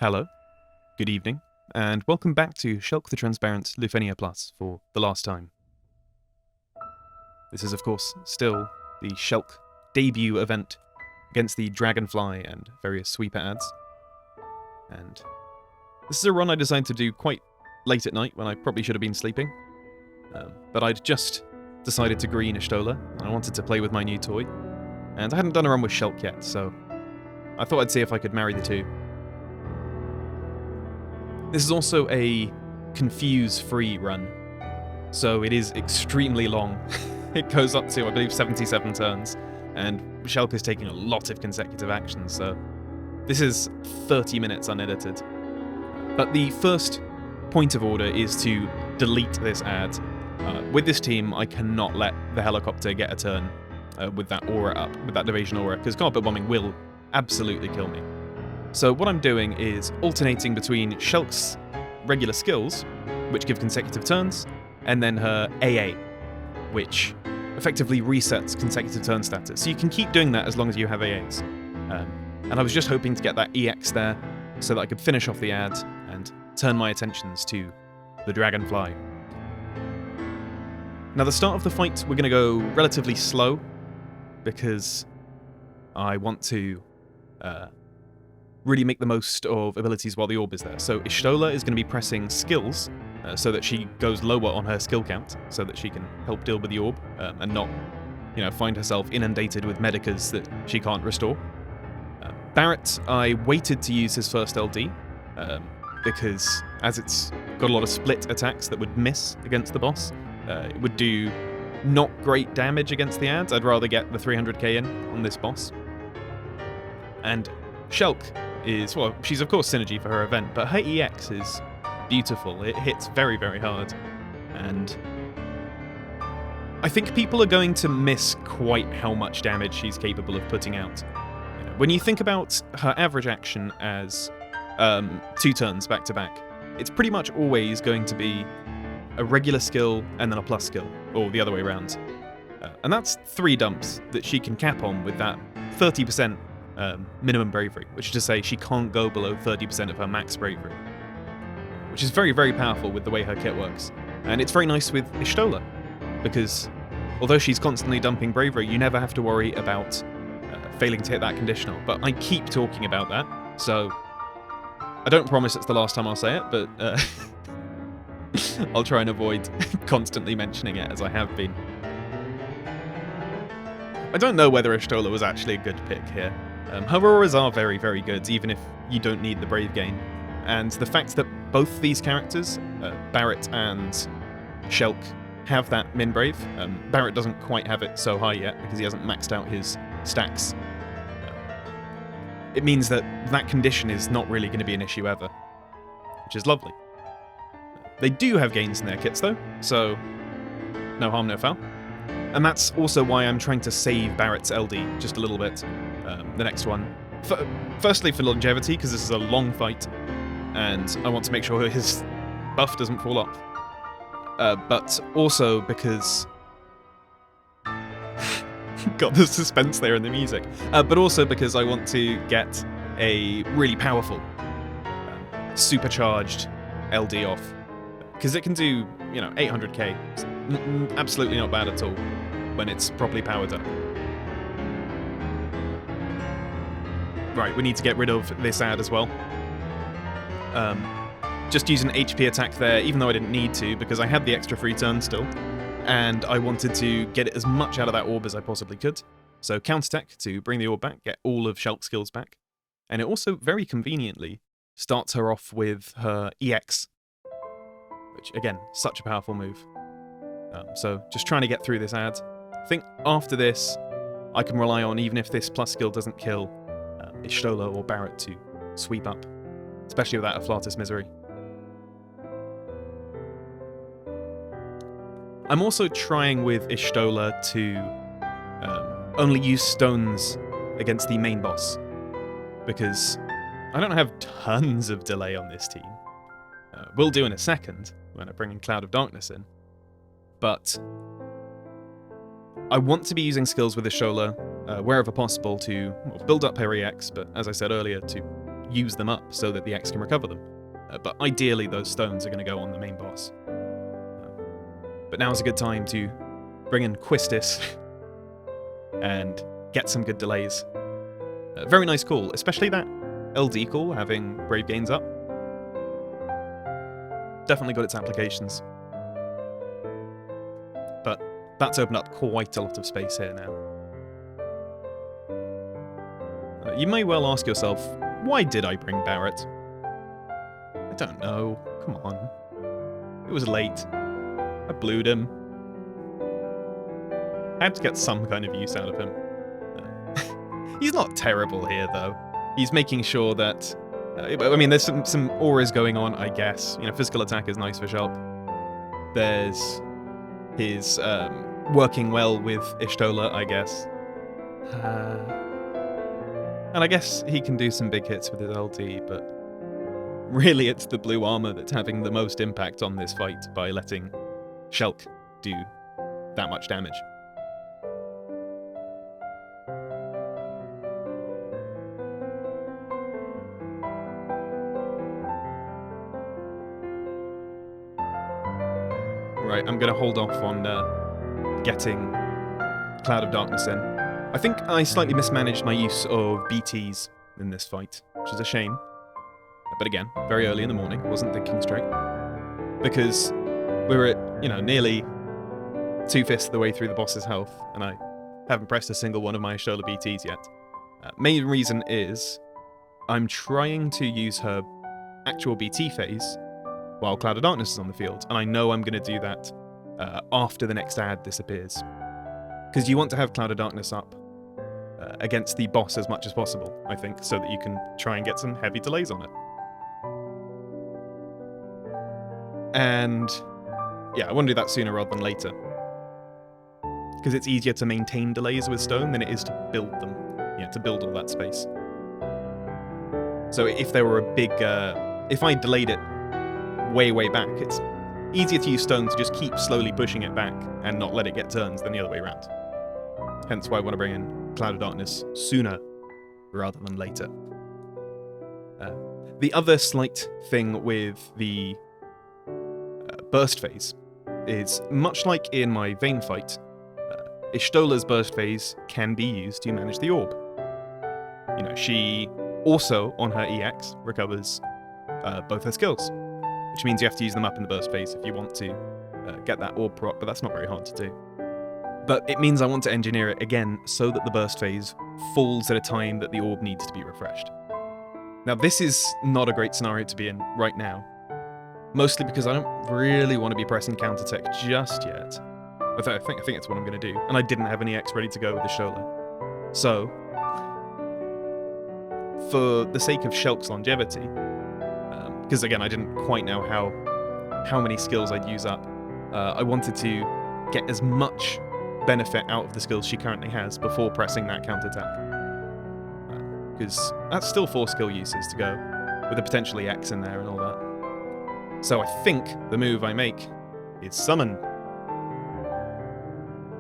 Hello, good evening, and welcome back to Shelke the Transparent Lufenia Plus for the last time. This is, of course, still the Shelke debut event against the Dragonfly and various sweeper ads. And this is a run I decided to do quite late at night when I probably should have been sleeping. But I'd just decided to green Y'shtola, and I wanted to play with my new toy. And I hadn't done a run with Shelke yet, so I thought I'd see if I could marry the two. This is also a confuse-free run, so it is extremely long. It goes up to, I believe, 77 turns, and Shelke is taking a lot of consecutive actions, so this is 30 minutes unedited. But the first point of order is to delete this ad. With this team, I cannot let the helicopter get a turn with that aura up, with that evasion aura, because carpet bombing will absolutely kill me. So what I'm doing is alternating between Shelke's regular skills, which give consecutive turns, and then her AA, which effectively resets consecutive turn status. So you can keep doing that as long as you have AAs. And I was just hoping to get that EX there so that I could finish off the ad and turn my attentions to the Dragonfly. Now, the start of the fight, we're going to go relatively slow because I want to really make the most of abilities while the orb is there. So Y'shtola is going to be pressing skills so that she goes lower on her skill count, so that she can help deal with the orb and not, find herself inundated with medicas that she can't restore. Barret, I waited to use his first LD because as it's got a lot of split attacks that would miss against the boss, it would do not great damage against the ads. I'd rather get the 300k in on this boss. And Shelke is, well, she's of course synergy for her event, but her EX is beautiful. It hits very, very hard. And I think people are going to miss quite how much damage she's capable of putting out. When you think about her average action as 2 turns back to back, it's pretty much always going to be a regular skill and then a plus skill, or the other way around. And that's 3 dumps that she can cap on with that 30% minimum bravery, which is to say she can't go below 30% of her max bravery, which is very, very powerful with the way her kit works. And it's very nice with Y'shtola, because although she's constantly dumping bravery, you never have to worry about failing to hit that conditional. But I keep talking about that, so I don't promise it's the last time I'll say it, but I'll try and avoid constantly mentioning it, as I have been. I don't know whether Y'shtola was actually a good pick here. Her auras are very, very good, even if you don't need the Brave gain. And the fact that both these characters, Barret and Shelke, have that min Brave. Barret doesn't quite have it so high yet, because he hasn't maxed out his stacks. It means that that condition is not really going to be an issue ever, which is lovely. They do have gains in their kits though, so no harm, no foul. And that's also why I'm trying to save Barret's LD just a little bit, the next one. Firstly for longevity, because this is a long fight, and I want to make sure his buff doesn't fall off. But also because... got the suspense there in the music. But also because I want to get a really powerful, supercharged LD off. Because it can do, 800k. It's absolutely not bad at all when it's properly powered up. Right, we need to get rid of this ad as well. Just use an HP attack there, even though I didn't need to, because I had the extra free turn still. And I wanted to get as much out of that orb as I possibly could. So counterattack to bring the orb back, get all of Shelke's skills back. And it also, very conveniently, starts her off with her EX, which, again, such a powerful move. So just trying to get through this ad. I think after this, I can rely on, even if this plus skill doesn't kill, Y'shtola or Barret to sweep up, especially without Afflatus Misery. I'm also trying with Y'shtola to only use stones against the main boss, because I don't have tons of delay on this team. Will do in a second, when I bring in Cloud of Darkness in. But I want to be using skills with Y'shtola wherever possible to build up her EX, but as I said earlier, to use them up so that the X can recover them. But ideally, those stones are going to go on the main boss. But now's a good time to bring in Quistis and get some good delays. Very nice call, especially that LD call, having Brave Gains up. Definitely got its applications. But that's opened up quite a lot of space here now. You may well ask yourself, why did I bring Barret? I don't know. Come on. It was late. I blued him. I had to get some kind of use out of him. He's not terrible here, though. He's making sure that... I mean, there's some auras going on, I guess. You know, physical attack is nice for Shelke. There's his working well with Y'shtola, I guess. And I guess he can do some big hits with his LT, but really it's the blue armor that's having the most impact on this fight by letting Shelke do that much damage. Right, I'm going to hold off on getting Cloud of Darkness in. I think I slightly mismanaged my use of BTs in this fight, which is a shame. But again, very early in the morning, wasn't thinking straight. Because we were at, you know, nearly 2/5 of the way through the boss's health, and I haven't pressed a single one of my Y'shtola BTs yet. Main reason is I'm trying to use her actual BT phase while Cloud of Darkness is on the field, and I know I'm going to do that after the next ad disappears. Because you want to have Cloud of Darkness up against the boss as much as possible, I think, so that you can try and get some heavy delays on it. And yeah, I want to do that sooner rather than later. Because it's easier to maintain delays with stone than it is to build them. Yeah, to build all that space. So if there were a big... if I delayed it way back, it's easier to use stone to just keep slowly pushing it back and not let it get turns than the other way around. Hence why I want to bring in Cloud of Darkness sooner rather than later. The other slight thing with the burst phase is, much like in my Vayne fight, Y'shtola's burst phase can be used to manage the orb. You know, she also, on her EX, recovers both her skills, which means you have to use them up in the burst phase if you want to get that orb proc, but that's not very hard to do. But it means I want to engineer it again so that the burst phase falls at a time that the orb needs to be refreshed. Now, this is not a great scenario to be in right now, mostly because I don't really want to be pressing counter tech just yet. I think it's what I'm going to do, and I didn't have any X ready to go with the Y'shtola. So, for the sake of Shelke's longevity, because again I didn't quite know how many skills I'd use up, I wanted to get as much benefit out of the skills she currently has before pressing that counterattack. Because that's still 4 skill uses to go, with a potentially X in there and all that. So I think the move I make is summon.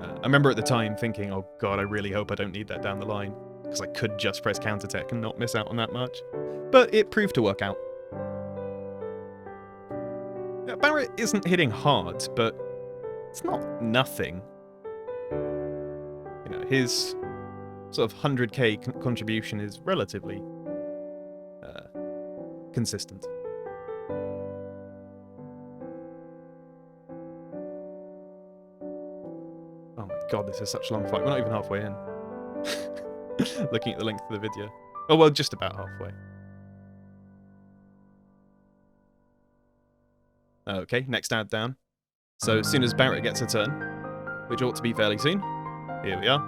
I remember at the time thinking, oh god, I really hope I don't need that down the line, because I could just press counterattack and not miss out on that much. But it proved to work out. Yeah, Barret isn't hitting hard, but it's not nothing. You know, his sort of 100k contribution is relatively consistent. Oh my god, this is such a long fight. We're not even halfway in. Looking at the length of the video. Oh well, just about halfway. Okay, next ad down. So as soon as Barret gets a turn, which ought to be fairly soon, here we are.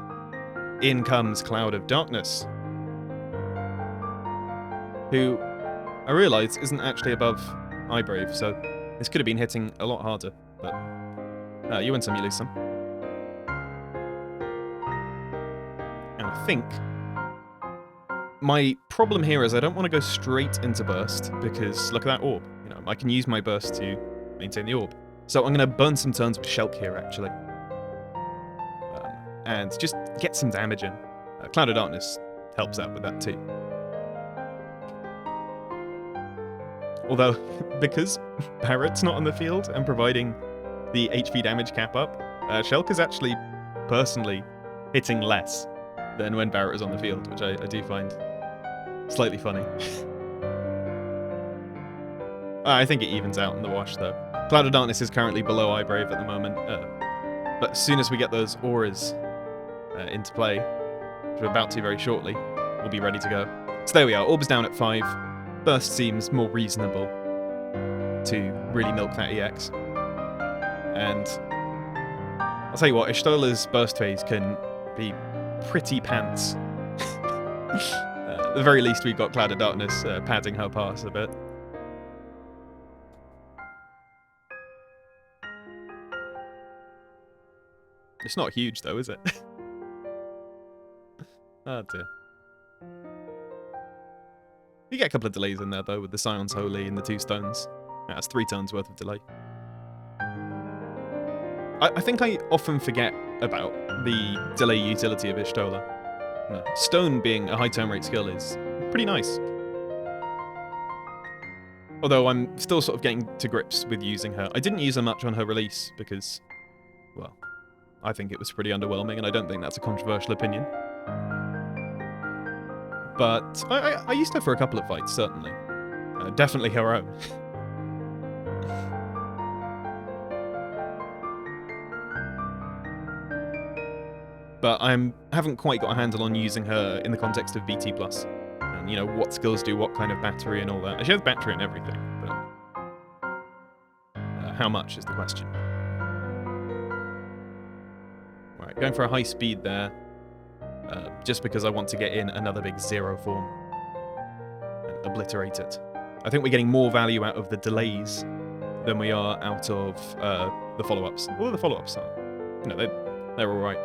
In comes Cloud of Darkness, who I realise isn't actually above Eyebrave, so this could have been hitting a lot harder, but you win some, you lose some. And I think my problem here is I don't want to go straight into burst, because look at that orb. You know, I can use my burst to maintain the orb. So I'm going to burn some turns with Shelke here, actually. And just get some damage in. Cloud of Darkness helps out with that too. Although, because Barret's not on the field and providing the HP damage cap up, Shelke's actually personally hitting less than when Barret is on the field, which I do find slightly funny. I think it evens out in the wash, though. Cloud of Darkness is currently below Eye Brave at the moment, but as soon as we get those auras into play, which we're about to very shortly, we'll be ready to go. So there we are, Orb's down at 5. Burst seems more reasonable to really milk that EX. And I'll tell you what, Ishtola's burst phase can be pretty pants. At the very least, we've got Cloud of Darkness padding her pass a bit. It's not huge, though, is it? Oh, dear. You get a couple of delays in there, though, with the Scion's Holy and the 2 stones. That's 3 turns worth of delay. I think I often forget about the delay utility of Y'shtola. Stone being a high turn rate skill is pretty nice. Although I'm still sort of getting to grips with using her. I didn't use her much on her release because, well, I think it was pretty underwhelming, and I don't think that's a controversial opinion. But I used her for a couple of fights, certainly. Definitely her own. But I haven't quite got a handle on using her in the context of BT+. And, you know, what skills do what kind of battery and all that. She has battery and everything, but how much is the question. Alright, going for a high speed there. Just because I want to get in another big 0 form and obliterate it. I think we're getting more value out of the delays than we are out of the follow-ups. What are the follow-ups? No, they're alright.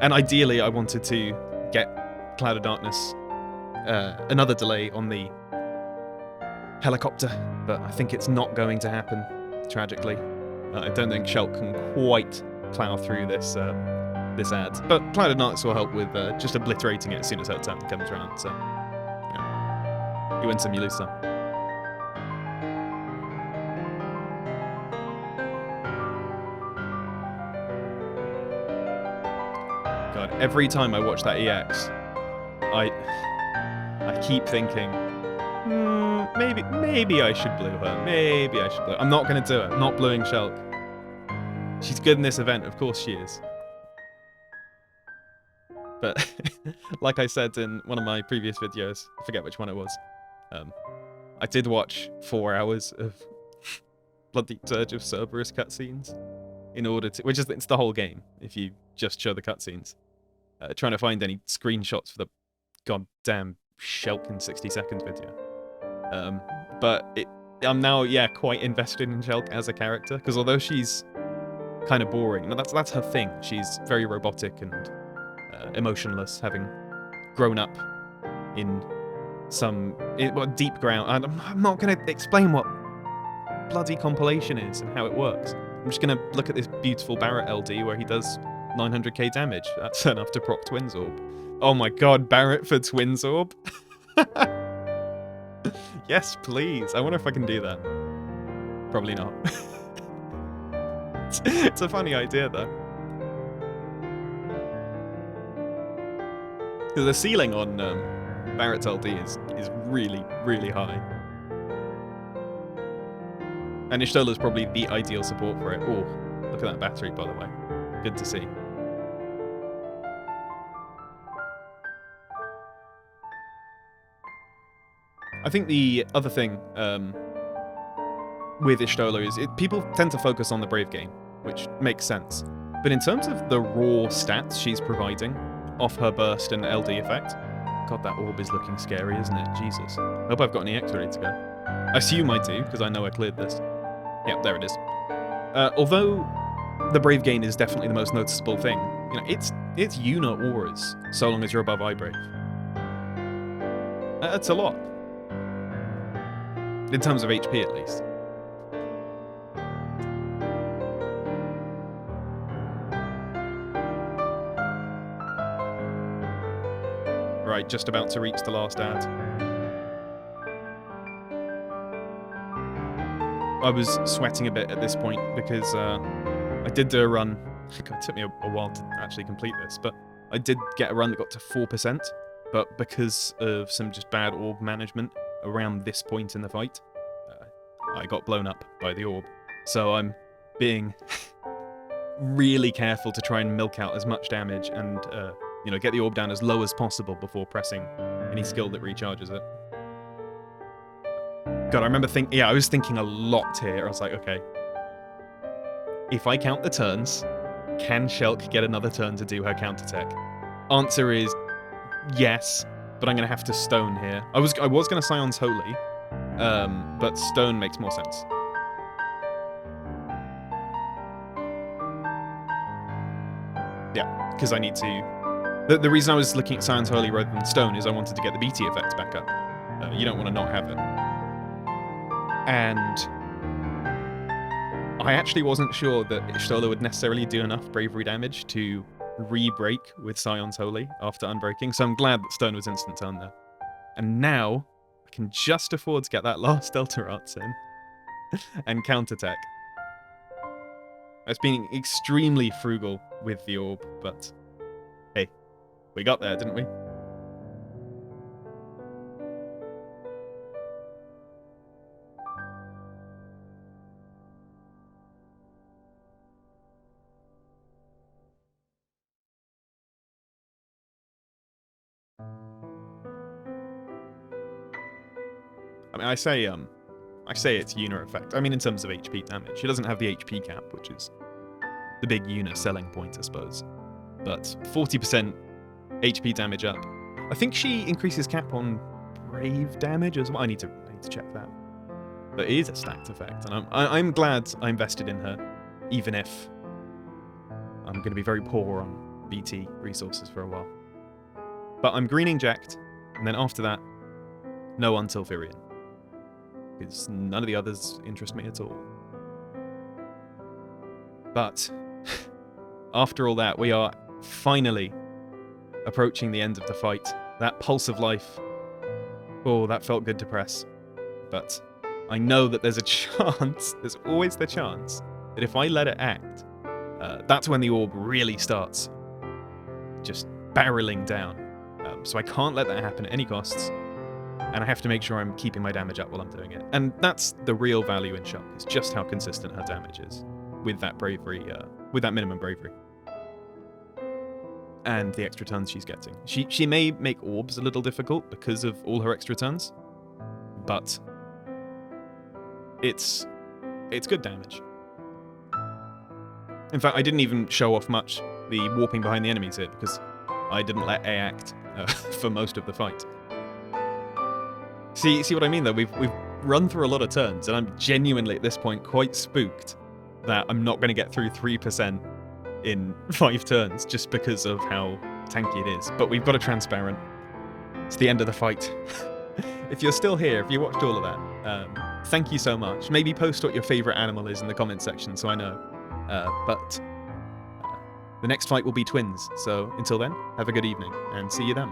And ideally, I wanted to get Cloud of Darkness another delay on the helicopter, but I think it's not going to happen, tragically. I don't think Shelke can quite plow through this this ad. But Cloud of Darkness will help with just obliterating it as soon as her turn comes around, so yeah. You win some, you lose some. God, every time I watch that EX, I keep thinking, maybe I should blue her. Maybe I should blue her. I'm not going to do it. I'm not bluing Shelke. She's good in this event. Of course she is. But like I said in one of my previous videos, I forget which one it was, I did watch 4 hours of bloody Surge of Cerberus cutscenes in order to, which is it's the whole game if you just show the cutscenes. Trying to find any screenshots for the goddamn Shelke in 60 seconds video. But I'm now, yeah, quite invested in Shelke as a character, because although she's kind of boring, and that's her thing, she's very robotic and emotionless, having grown up in some deep ground. I'm not going to explain what bloody compilation is and how it works. I'm just going to look at this beautiful Barret LD where he does 900k damage. That's enough to proc Twins Orb. Oh my god, Barret for Twins Orb? Yes, please. I wonder if I can do that. Probably not. It's a funny idea, though. The ceiling on Barret's LD is really, really high. And Y'shtola's probably the ideal support for it. Oh, look at that battery, by the way. Good to see. I think the other thing with Y'shtola is people tend to focus on the Brave game, which makes sense. But in terms of the raw stats she's providing off her burst and LD effect, God, that orb is looking scary, isn't it? Jesus. I hope I've got an EX ready to go. I assume I do, because I know I cleared this. Yeah, there it is. Although the Brave gain is definitely the most noticeable thing, you know, it's Una auras, so long as you're above Eye Brave. That's a lot. In terms of HP, at least. Right, just about to reach the last ad. I was sweating a bit at this point because I did do a run. It took me a while to actually complete this, but I did get a run that got to 4%, but because of some just bad orb management around this point in the fight, I got blown up by the orb. So I'm being really careful to try and milk out as much damage and get the orb down as low as possible before pressing any skill that recharges it. God, I remember I was thinking a lot here. I was like, okay, if I count the turns, can Shelke get another turn to do her counterattack? Answer is yes, but I'm going to have to stone here. I was going to Scion's Holy, but stone makes more sense. Yeah, because I need to... The reason I was looking at Scion's Holy rather than stone is I wanted to get the BT effect back up. You don't want to not have it. And I actually wasn't sure that Y'shtola would necessarily do enough bravery damage to re-break with Scion's Holy after unbreaking, so I'm glad that stone was instant turn there. And now I can just afford to get that last Delta Arts in and counterattack. It's been extremely frugal with the orb, but hey, we got there, didn't we? I mean, I say it's Una effect. I mean, in terms of HP damage. She doesn't have the HP cap, which is the big Una selling point, I suppose. But 40% HP damage up. I think she increases cap on Brave damage as well. I need to check that. But it is a stacked effect, and I'm glad I invested in her, even if I'm going to be very poor on BT resources for a while. But I'm greening Jacked, and then after that, no until Virion. Because none of the others interest me at all. But after all that, we are finally approaching the end of the fight. That pulse of life. Oh, that felt good to press. But I know that there's a chance, there's always the chance, that if I let it act, that's when the orb really starts just barreling down. So I can't let that happen at any costs. And I have to make sure I'm keeping my damage up while I'm doing it. And that's the real value in Shelke, is just how consistent her damage is with that bravery, with that minimum bravery. And the extra turns she's getting. She may make orbs a little difficult because of all her extra turns, but it's good damage. In fact, I didn't even show off much the warping behind the enemies here because I didn't let A act for most of the fight. See what I mean, though? We've run through a lot of turns, and I'm genuinely, at this point, quite spooked that I'm not going to get through 3% in 5 turns, just because of how tanky it is. But we've got a transparent. It's the end of the fight. If you're still here, if you watched all of that, thank you so much. Maybe post what your favourite animal is in the comment section so I know. But the next fight will be twins, so until then, have a good evening, and see you then.